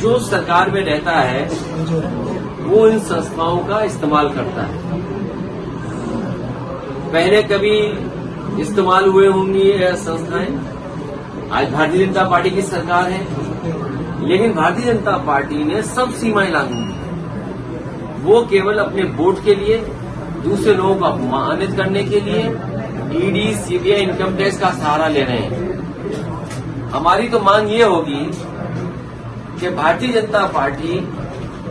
जो सरकार में रहता है वो इन संस्थाओं का इस्तेमाल करता है। पहले कभी इस्तेमाल हुए होंगी ये संस्थाएं, आज भारतीय जनता पार्टी की सरकार है, लेकिन भारतीय जनता पार्टी ने सब सीमाएं लागू की। वो केवल अपने वोट के लिए, दूसरे लोगों को अपमानित करने के लिए ईडी, सीबीआई, इनकम टैक्स का सहारा ले रहे हैं। हमारी तो मांग ये होगी कि भारतीय जनता पार्टी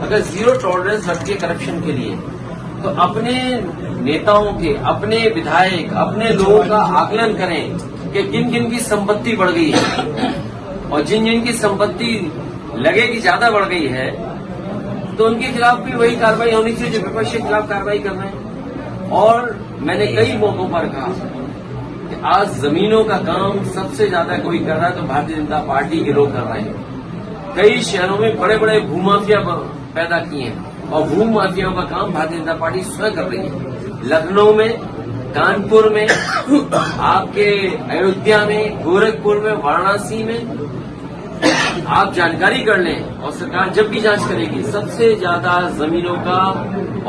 अगर जीरो टॉलरेंस रखती है करप्शन के लिए, तो अपने नेताओं के, अपने विधायक, अपने लोगों का आकलन करें कि किन किन की संपत्ति बढ़ गई है, और जिन जिन की संपत्ति लगे कि ज्यादा बढ़ गई है तो उनके खिलाफ भी वही कार्रवाई होनी चाहिए जो विपक्ष के खिलाफ कार्रवाई कर रहे हैं। और मैंने कई मौकों पर कहा कि आज जमीनों का काम सबसे ज्यादा कोई कर रहा है तो भारतीय जनता पार्टी के लोग कर रहे हैं। कई शहरों में बड़े बड़े भूमाफिया पैदा किए हैं और भूमाफियाओं का काम भारतीय जनता पार्टी स्वयं कर रही है। लखनऊ में, कानपुर में, आपके अयोध्या में, गोरखपुर में, वाराणसी में आप जानकारी कर लें और सरकार जब भी जांच करेगी, सबसे ज्यादा जमीनों का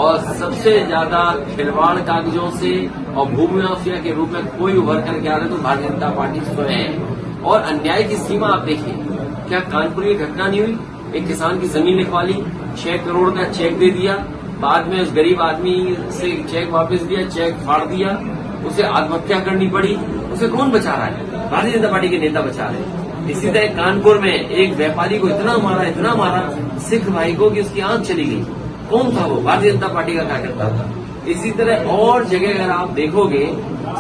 और सबसे ज्यादा खिलवाड़ कागजों से और भूमि माफिया के रूप में कोई उभर करके आ रहा है तो भारतीय जनता पार्टी स्वयं है। और अन्याय की सीमा आप देखिए, क्या कानपुर की घटना नहीं हुई? एक किसान की जमीन लिखवा ली, 6 करोड़ का चेक दे दिया, बाद में उस गरीब आदमी से चेक वापस दिया, चेक फाड़ दिया, उसे आत्महत्या करनी पड़ी। उसे कौन बचा रहा है? भारतीय जनता पार्टी के नेता बचा रहे हैं। इसी तरह कानपुर में एक व्यापारी को इतना मारा सिख भाई को कि उसकी आंख चली गई। कौन था वो? भारतीय जनता पार्टी का कार्यकर्ता था। इसी तरह और जगह अगर आप देखोगे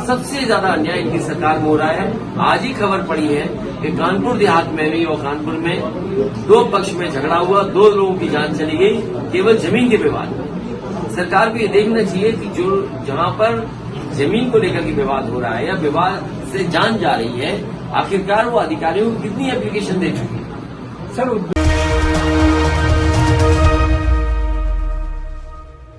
सबसे ज्यादा अन्याय इनकी सरकार में हो रहा है। आज ही खबर पड़ी है कि कानपुर देहात में भी और कानपुर में 2 पक्ष में झगड़ा हुआ, 2 लोगों की जान चली गई केवल जमीन के विवाद। सरकार को ये देखना चाहिए कि जो जहां पर जमीन को लेकर के विवाद हो रहा है या विवाद से जान जा रही है, आखिरकार वो अधिकारियों को कितनी एप्लीकेशन दे चुकी है। सर